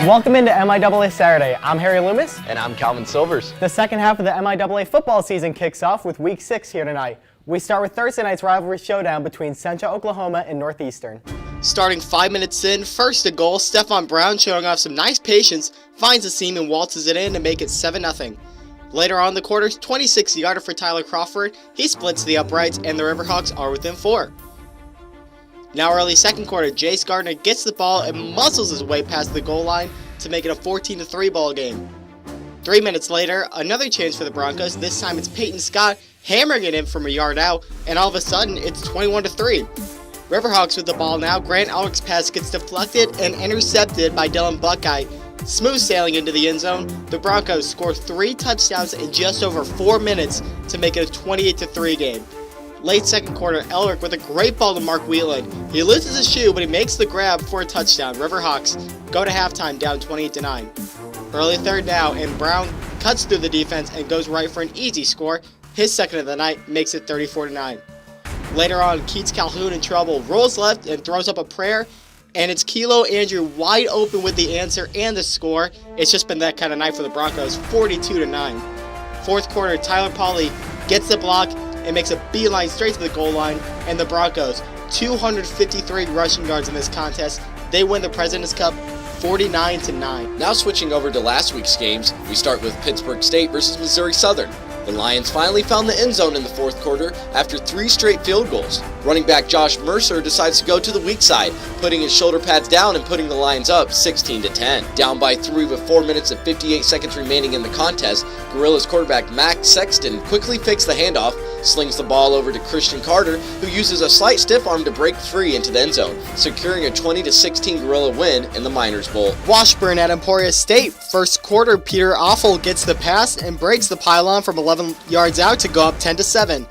Welcome into MIAA Saturday. I'm Harry Loomis. And I'm Calvin Silvers. The second half of the MIAA football season kicks off with Week 6 here tonight. We start with Thursday night's rivalry showdown between Central Oklahoma and Northeastern. Starting 5 minutes in, first to goal, Stephon Brown, showing off some nice patience, finds the seam and waltzes it in to make it 7-0. Later on in the quarter, 26-yarder for Tyler Crawford. He splits the uprights and the Riverhawks are within 4. Now early second quarter, Jace Gardner gets the ball and muscles his way past the goal line to make it a 14-3 ball game. 3 minutes later, another chance for the Broncos. This time it's Peyton Scott hammering it in from a yard out, and all of a sudden it's 21-3. Riverhawks with the ball now. Grant Elrick's pass gets deflected and intercepted by Dylan Buckeye. Smooth sailing into the end zone. The Broncos score 3 touchdowns in just over 4 minutes to make it a 28-3 game. Late second quarter, Elrick with a great ball to Mark Wheelan. He loses his shoe, but he makes the grab for a touchdown. Riverhawks go to halftime down 28-9. Early third now, and Brown cuts through the defense and goes right for an easy score. His second of the night makes it 34-9. Later on, Keats Calhoun in trouble, rolls left and throws up a prayer, and it's Kilo Andrew wide open with the answer and the score. It's just been that kind of night for the Broncos, 42-9. Fourth quarter, Tyler Pauly gets the block and makes a beeline straight to the goal line, and the Broncos, 253 rushing yards in this contest. They win the President's Cup 49-9. Now switching over to last week's games, we start with Pittsburgh State versus Missouri Southern. The Lions finally found the end zone in the fourth quarter after 3 straight field goals. Running back Josh Mercer decides to go to the weak side, putting his shoulder pads down and putting the Lions up 16-10. Down by 3 with 4 minutes and 58 seconds remaining in the contest, Gorillas quarterback Max Sexton quickly fakes the handoff, slings the ball over to Christian Carter, who uses a slight stiff arm to break free into the end zone, securing a 20-16 Gorilla win in the Miners Bowl. Washburn at Emporia State. First quarter, Peter Offel gets the pass and breaks the pylon from 11 yards out to go up 10-7.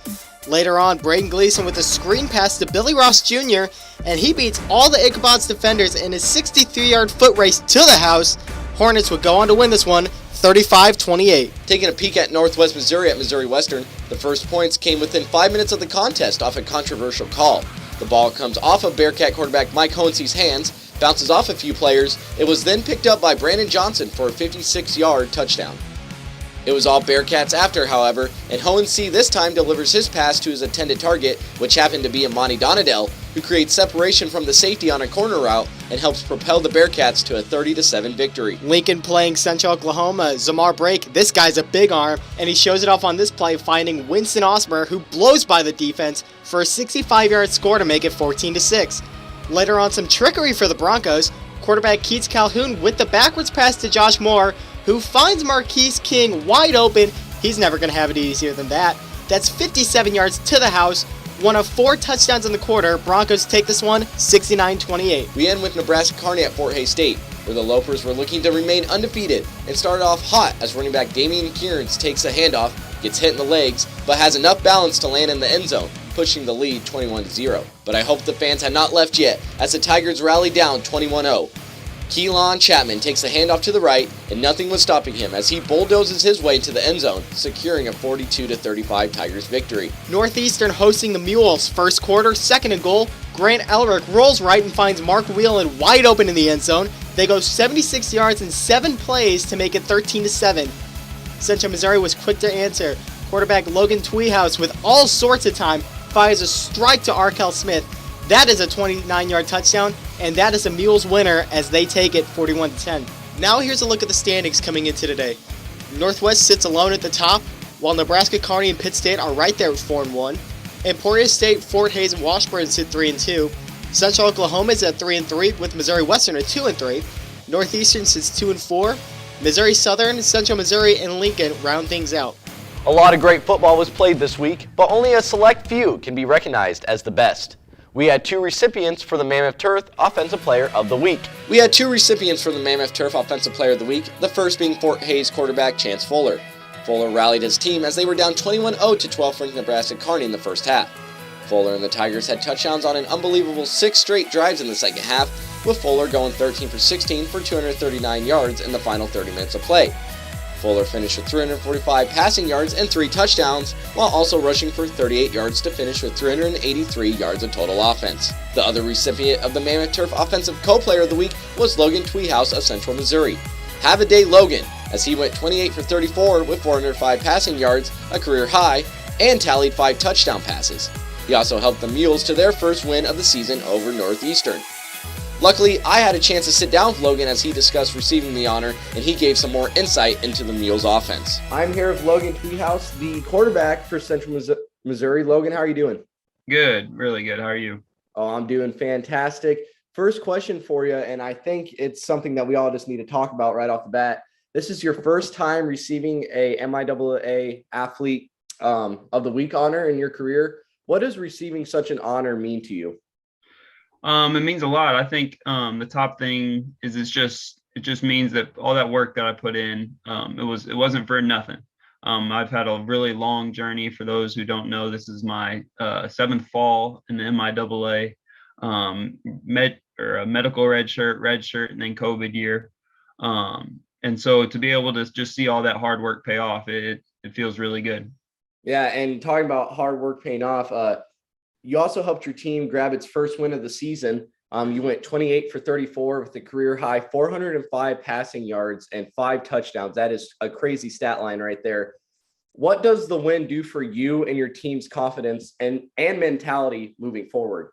Later on, Braden Gleason with a screen pass to Billy Ross Jr., and he beats all the Ichabod's defenders in his 63-yard foot race to the house. Hornets would go on to win this one 35-28. Taking a peek at Northwest Missouri at Missouri Western, the first points came within 5 minutes of the contest off a controversial call. The ball comes off of Bearcat quarterback Mike Hohensy's hands, bounces off a few players. It was then picked up by Brandon Johnson for a 56-yard touchdown. It was all Bearcats after, however, and Hohensee this time delivers his pass to his intended target, which happened to be Imani Donadell, who creates separation from the safety on a corner route and helps propel the Bearcats to a 30-7 victory. Lincoln playing Central Oklahoma. Zamar Brake, this guy's a big arm, and he shows it off on this play, finding Winston Osmer, who blows by the defense for a 65-yard score to make it 14-6. Later on, some trickery for the Broncos. Quarterback Keats Calhoun with the backwards pass to Josh Moore, who finds Marquise King wide open. He's never going to have it easier than that. That's 57 yards to the house. One of 4 touchdowns in the quarter. Broncos take this one 69-28. We end with Nebraska Kearney at Fort Hays State, where the Lopers were looking to remain undefeated and started off hot as running back Damian Kierans takes a handoff, gets hit in the legs, but has enough balance to land in the end zone, pushing the lead 21-0. But I hope the fans had not left yet as the Tigers rallied down 21-0. Keelan Chapman takes the handoff to the right, and nothing was stopping him as he bulldozes his way to the end zone, securing a 42-35 Tigers victory. Northeastern hosting the Mules. First quarter, second and goal. Grant Elrick rolls right and finds Mark Wheelan wide open in the end zone. They go 76 yards in 7 plays to make it 13-7. Central Missouri was quick to answer. Quarterback Logan Twehous with all sorts of time fires a strike to Arkell Smith. That is a 29-yard touchdown, and that is a Mules winner as they take it 41-10. Now here's a look at the standings coming into today. Northwest sits alone at the top, while Nebraska Kearney and Pitt State are right there with 4-1. Emporia State, Fort Hays, and Washburn sit 3-2. Central Oklahoma is at 3-3, with Missouri Western at 2-3. Northeastern sits 2-4. Missouri Southern, Central Missouri, and Lincoln round things out. A lot of great football was played this week, but only a select few can be recognized as the best. We had 2 recipients for the Mammoth Turf Offensive Player of the Week. The first being Fort Hays quarterback Chance Fuller. Fuller rallied his team as they were down 21-0 to 12th-ranked Nebraska Kearney in the first half. Fuller and the Tigers had touchdowns on an unbelievable 6 straight drives in the second half, with Fuller going 13 for 16 for 239 yards in the final 30 minutes of play. Fuller finished with 345 passing yards and 3 touchdowns, while also rushing for 38 yards to finish with 383 yards of total offense. The other recipient of the Mammoth Turf Offensive Co-Player of the Week was Logan Twehous of Central Missouri. Have a day, Logan, as he went 28 for 34 with 405 passing yards, a career high, and tallied 5 touchdown passes. He also helped the Mules to their first win of the season over Northeastern. Luckily, I had a chance to sit down with Logan as he discussed receiving the honor, and he gave some more insight into the Mules offense. I'm here with Logan Twehous, the quarterback for Central Missouri. Logan, how are you doing? Good, really good. How are you? Oh, I'm doing fantastic. First question for you, and I think it's something that we all just need to talk about right off the bat. This is your first time receiving a MIAA Athlete of the Week honor in your career. What does receiving such an honor mean to you? It means a lot. I think the top thing is it just means that all that work that I put in, it wasn't for nothing. I've had a really long journey. For those who don't know, this is my 7th fall in the MIAA, medical red shirt, and then COVID year. And so to be able to just see all that hard work pay off, it feels really good. Yeah, and talking about hard work paying off, you also helped your team grab its first win of the season. You went 28 for 34 with a career high 405 passing yards and 5 touchdowns. That is a crazy stat line right there. What does the win do for you and your team's confidence and mentality moving forward?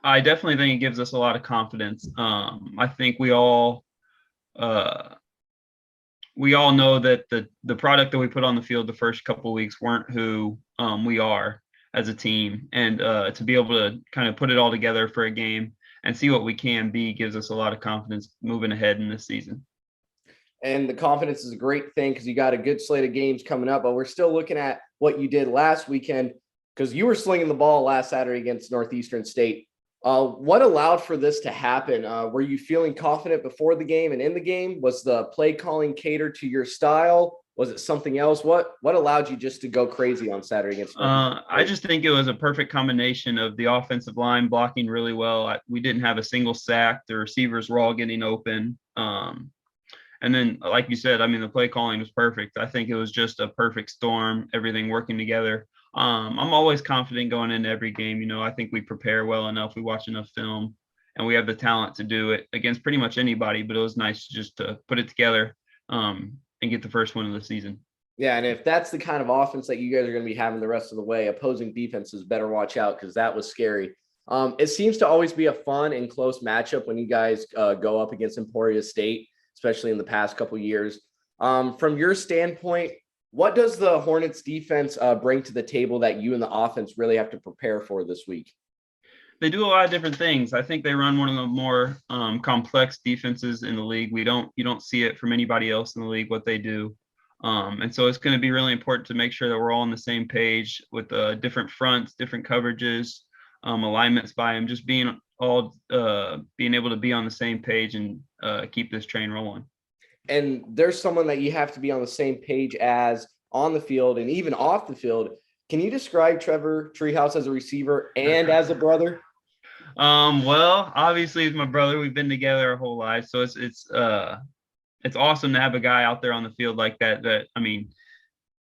I definitely think it gives us a lot of confidence. I think we all know that the product that we put on the field the first couple of weeks weren't who we are as a team, and to be able to kind of put it all together for a game and see what we can be gives us a lot of confidence moving ahead in this season. And the confidence is a great thing because you got a good slate of games coming up, but we're still looking at what you did last weekend because you were slinging the ball last Saturday against Northeastern State. What allowed for this to happen? Were you feeling confident before the game and in the game? Was the play calling catered to your style? Was it something else? What allowed you just to go crazy on Saturday against Northeastern State? I just think it was a perfect combination of the offensive line blocking really well. We didn't have a single sack. The receivers were all getting open. And then, like you said, I mean, the play calling was perfect. I think it was just a perfect storm, everything working together. I'm always confident going into every game. I think we prepare well enough. We watch enough film, and we have the talent to do it against pretty much anybody. But it was nice just to put it together and get the first win of the season. Yeah, and if that's the kind of offense that you guys are going to be having the rest of the way, opposing defenses better watch out because that was scary. It seems to always be a fun and close matchup when you guys go up against Emporia State, especially in the past couple of years. From your standpoint, what does the Hornets defense bring to the table that you and the offense really have to prepare for this week? They do a lot of different things. I think they run one of the more complex defenses in the league. You don't see it from anybody else in the league what they do. And so it's going to be really important to make sure that we're all on the same page with different fronts, different coverages, alignments by them, just being able to be on the same page and keep this train rolling. And there's someone that you have to be on the same page as on the field and even off the field. Can you describe Trevor Treehouse as a receiver and as a brother? Well, obviously he's my brother. We've been together our whole life. So it's awesome to have a guy out there on the field like that, I mean,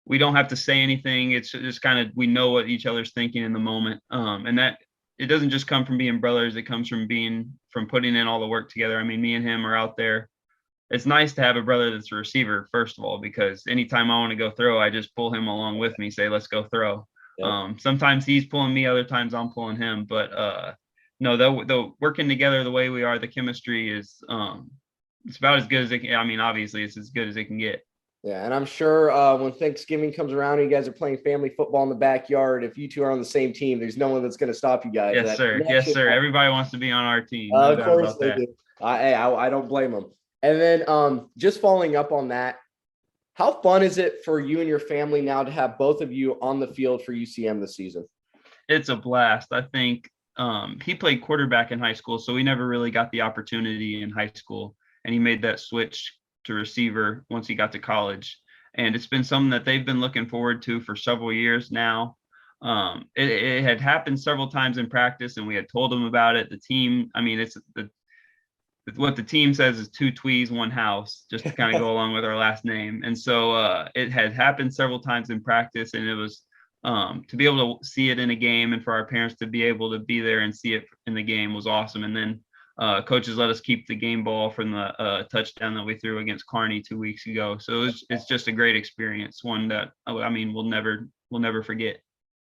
we don't have to say anything. It's just kind of, we know what each other's thinking in the moment. And that it doesn't just come from being brothers. It comes from putting in all the work together. I mean, me and him are out there. It's nice to have a brother that's a receiver, first of all, because anytime I want to go throw, I just pull him along with me, say, let's go throw. Yeah. Sometimes he's pulling me, other times I'm pulling him. But no, the working together the way we are, the chemistry is it's about as good as it can. I mean, obviously, it's as good as it can get. Yeah, and I'm sure when Thanksgiving comes around and you guys are playing family football in the backyard, if you two are on the same team, there's no one that's going to stop you guys. Yes, sir. Yes, sir. Everybody wants to be on our team. No of course they do. I don't blame them. And then just following up on that, how fun is it for you and your family now to have both of you on the field for UCM this season? It's a blast. I think he played quarterback in high school, so we never really got the opportunity in high school. And he made that switch to receiver once he got to college. And it's been something that they've been looking forward to for several years now. It had happened several times in practice, and we had told them about it. The team, I mean, the what the team says is 2 Twees, 1 house, just to kind of go along with our last name. And so it had happened several times in practice, and it was to be able to see it in a game and for our parents to be able to be there and see it in the game was awesome. And then coaches let us keep the game ball from the touchdown that we threw against Kearney 2 weeks ago. So it's just a great experience, one that, I mean, we'll never forget.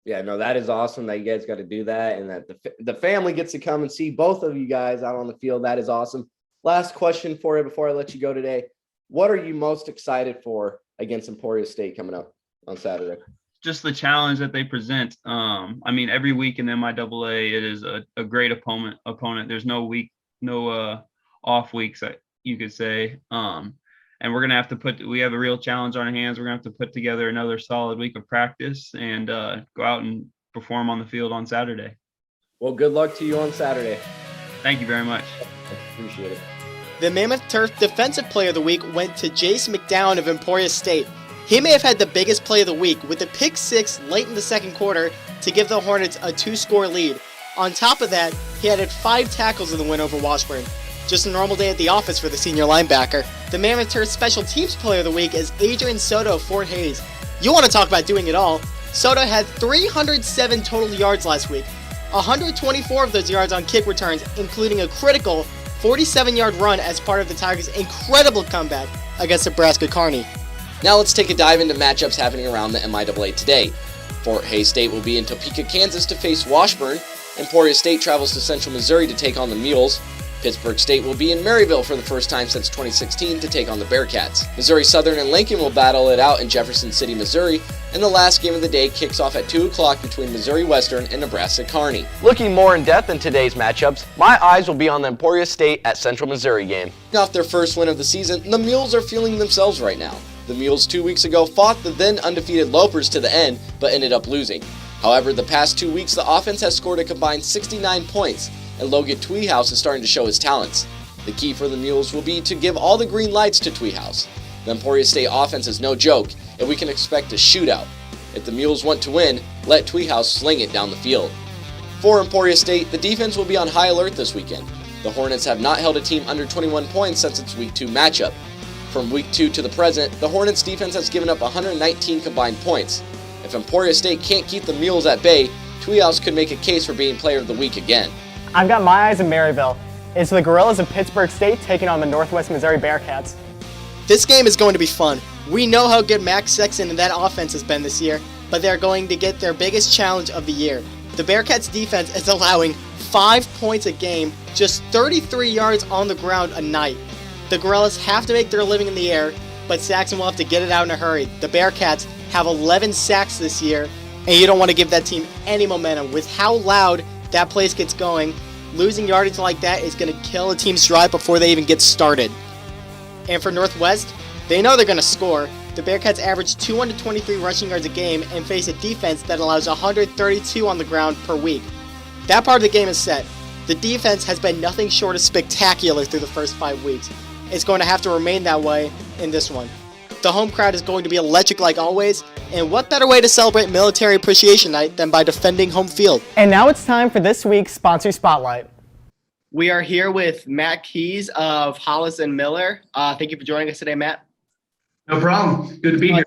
Yeah, no, that is awesome that you guys got to do that, and that the family gets to come and see both of you guys out on the field. That is awesome. Last question for you before I let you go today. What are you most excited for against Emporia State coming up on Saturday? Just the challenge that they present. I mean, every week in the MIAA, it is a great opponent. There's no off weeks, you could say. And we're going to have to we have a real challenge on our hands. We're going to have to put together another solid week of practice and go out and perform on the field on Saturday. Well, good luck to you on Saturday. Thank you very much. Appreciate it. The Mammoth Turf Defensive Player of the Week went to Jace McDowell of Emporia State. He may have had the biggest play of the week with a pick six late in the second quarter to give the Hornets a 2-score lead. On top of that, he added 5 tackles in the win over Washburn. Just a normal day at the office for the senior linebacker. The Mammoth Turf Special Teams Player of the Week is Adrian Soto of Fort Hays. You want to talk about doing it all? Soto had 307 total yards last week. 124 of those yards on kick returns, including a critical 47-yard run as part of the Tigers' incredible comeback against Nebraska Kearney. Now let's take a dive into matchups happening around the MIAA today. Fort Hays State will be in Topeka, Kansas to face Washburn. Emporia State travels to Central Missouri to take on the Mules. Pittsburgh State will be in Maryville for the first time since 2016 to take on the Bearcats. Missouri Southern and Lincoln will battle it out in Jefferson City, Missouri, and the last game of the day kicks off at 2 o'clock between Missouri Western and Nebraska Kearney. Looking more in depth in today's matchups, my eyes will be on the Emporia State at Central Missouri game. Off their first win of the season, the Mules are feeling themselves right now. The Mules 2 weeks ago fought the then undefeated Lopers to the end, but ended up losing. However, the past 2 weeks the offense has scored a combined 69 points, and Logan Twehous is starting to show his talents. The key for the Mules will be to give all the green lights to Twehous. The Emporia State offense is no joke, and we can expect a shootout. If the Mules want to win, let Twehous sling it down the field. For Emporia State, the defense will be on high alert this weekend. The Hornets have not held a team under 21 points since its Week 2 matchup. From Week 2 to the present, the Hornets defense has given up 119 combined points. If Emporia State can't keep the Mules at bay, Twehous could make a case for being Player of the Week again. I've got my eyes in Maryville. It's the Gorillas of Pittsburgh State taking on the Northwest Missouri Bearcats. This game is going to be fun. We know how good Max Sexton and that offense has been this year, but they're going to get their biggest challenge of the year. The Bearcats defense is allowing 5 points a game, just 33 yards on the ground a night. The Gorillas have to make their living in the air, but Saxon will have to get it out in a hurry. The Bearcats have 11 sacks this year, and you don't want to give that team any momentum. With how loud that place gets going, losing yardage like that is going to kill a team's drive before they even get started. And for Northwest, they know they're going to score. The Bearcats average 223 rushing yards a game and face a defense that allows 132 on the ground per week. That part of the game is set. The defense has been nothing short of spectacular through the first 5 weeks. It's going to have to remain that way in this one. The home crowd is going to be electric like always, and what better way to celebrate Military Appreciation Night than by defending home field? And now it's time for this week's Sponsor Spotlight. We are here with Matt Keys of Hollis+Miller. Thank you for joining us today, Matt. No problem. Good to be here.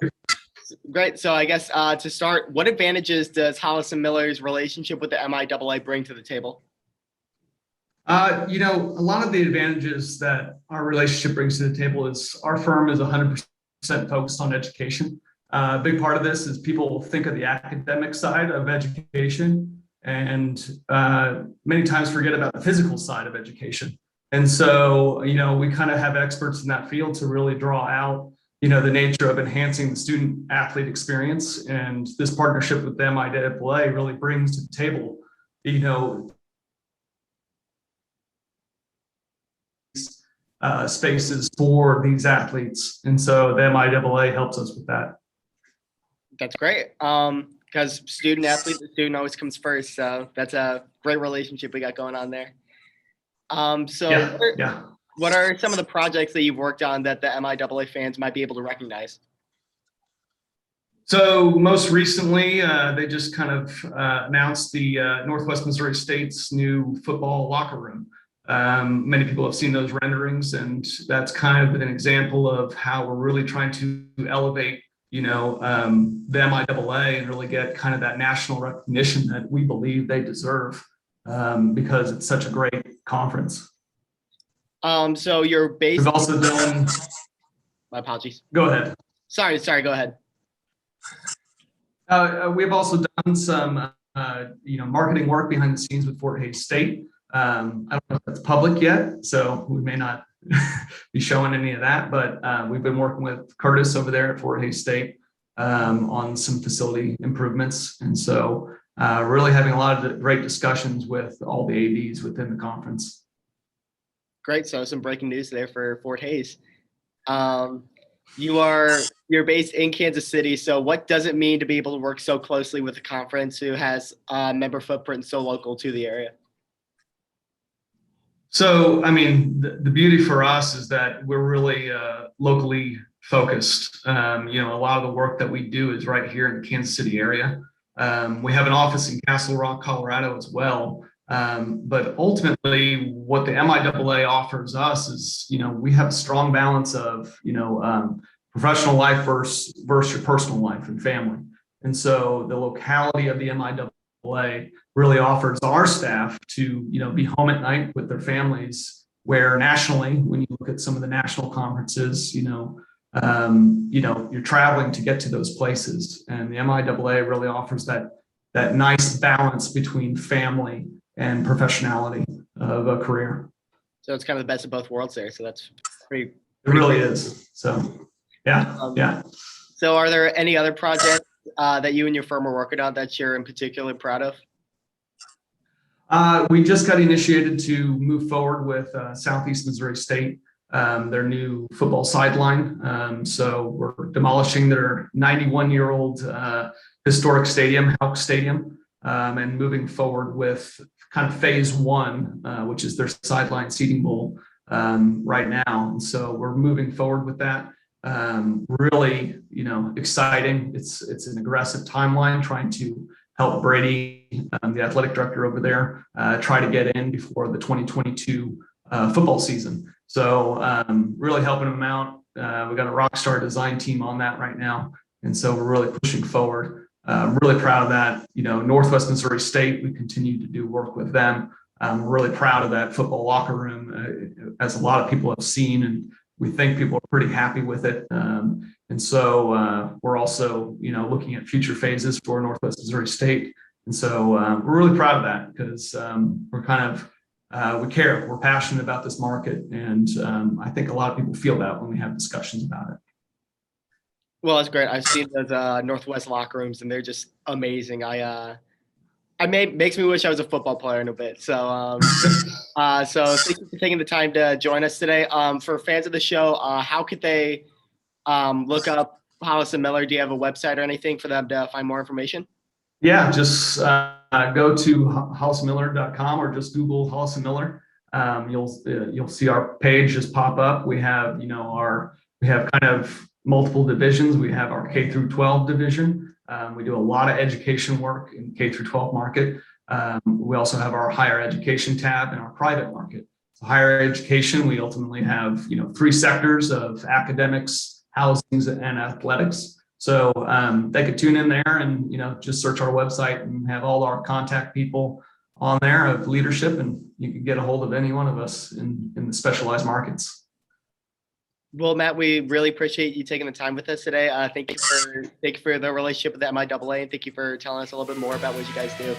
Great. So I guess to start, what advantages does Hollis+Miller's relationship with the MIAA bring to the table? A lot of the advantages that our relationship brings to the table is our firm is 100% focused on education. A big part of this is people think of the academic side of education and many times forget about the physical side of education. And so, we kind of have experts in that field to really draw out, the nature of enhancing the student athlete experience. And this partnership with the MIAA really brings to the table, spaces for these athletes. And so the MIAA helps us with that. That's great. Because student athlete, the student always comes first. So that's a great relationship we got going on there. What are some of the projects that you've worked on that the MIAA fans might be able to recognize? So most recently, they just kind of announced the Northwest Missouri State's new football locker room. Many people have seen those renderings, and that's kind of an example of how we're really trying to elevate, the MIAA and really get kind of that national recognition that we believe they deserve, because it's such a great conference. So you're based. We've also done. My apologies. Go ahead. Sorry. Go ahead. We've also done some, marketing work behind the scenes with Fort Hays State. I don't know if that's public yet, so we may not be showing any of that, but we've been working with Curtis over there at Fort Hays State on some facility improvements. And so really having a lot of great discussions with all the ADs within the conference. Great. So some breaking news there for Fort Hays. You're based in Kansas City. So what does it mean to be able to work so closely with a conference who has a member footprint so local to the area? So, I mean, the beauty for us is that we're really locally focused. A lot of the work that we do is right here in the Kansas City area. We have an office in Castle Rock, Colorado as well. But ultimately, what the MIAA offers us is, we have a strong balance of, professional life versus your personal life and family. And so the locality of the MIAA really offers our staff to, be home at night with their families, where nationally, when you look at some of the national conferences, you're traveling to get to those places. And the MIAA really offers that nice balance between family and professionality of a career. So it's kind of the best of both worlds there. So that's pretty. It really is. So, yeah. So are there any other projects that you and your firm are working on that you're in particular proud of? We just got initiated to move forward with Southeast Missouri State, their new football sideline. So we're demolishing their 91-year-old historic stadium, Houck Stadium, and moving forward with kind of phase one, which is their sideline seating bowl right now. And so we're moving forward with that. Really, exciting. It's an aggressive timeline, trying to help Brady, the athletic director over there, try to get in before the 2022 football season. So really helping them out. We got a rock star design team on that right now. And so we're really pushing forward. Really proud of that. Northwest Missouri State, we continue to do work with them. I'm really proud of that football locker room, as a lot of people have seen, and we think people are pretty happy with it. And so we're also, looking at future phases for Northwest Missouri State. And so we're really proud of that, because we're kind of, we care, we're passionate about this market. And I think a lot of people feel that when we have discussions about it. Well, that's great. I've seen those Northwest locker rooms, and they're just amazing. Makes me wish I was a football player in a bit. So, so thank you for taking the time to join us today. For fans of the show, how could they look up Hollis+Miller? Do you have a website or anything for them to find more information? Yeah, just go to hollis+miller.com or just Google Hollis+Miller. You'll see our page just pop up. We have, we have kind of multiple divisions. We have our K through 12 division. We do a lot of education work in K through 12 market. We also have our higher education tab and our private market. So higher education, we ultimately have, 3 sectors of academics, housing, and athletics. So they could tune in there and, just search our website and have all our contact people on there of leadership, and you can get a hold of any one of us in the specialized markets. Well, Matt, we really appreciate you taking the time with us today. Thank you for the relationship with the MIAA, and thank you for telling us a little bit more about what you guys do.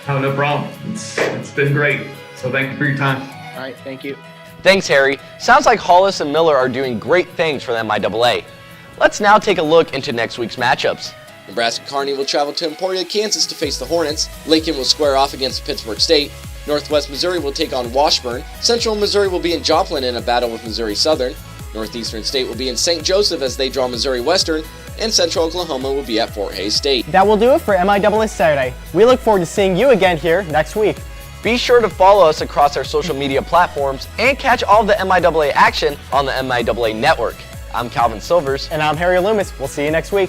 Oh, no problem. It's been great. So thank you for your time. All right, thank you. Thanks, Harry. Sounds like Hollis+Miller are doing great things for the MIAA. Let's now take a look into next week's matchups. Nebraska Kearney will travel to Emporia, Kansas to face the Hornets. Lincoln will square off against Pittsburgh State. Northwest Missouri will take on Washburn. Central Missouri will be in Joplin in a battle with Missouri Southern. Northeastern State will be in St. Joseph as they draw Missouri Western, and Central Oklahoma will be at Fort Hays State. That will do it for MIAA Saturday. We look forward to seeing you again here next week. Be sure to follow us across our social media platforms and catch all of the MIAA action on the MIAA Network. I'm Calvin Silvers. And I'm Harry Loomis. We'll see you next week.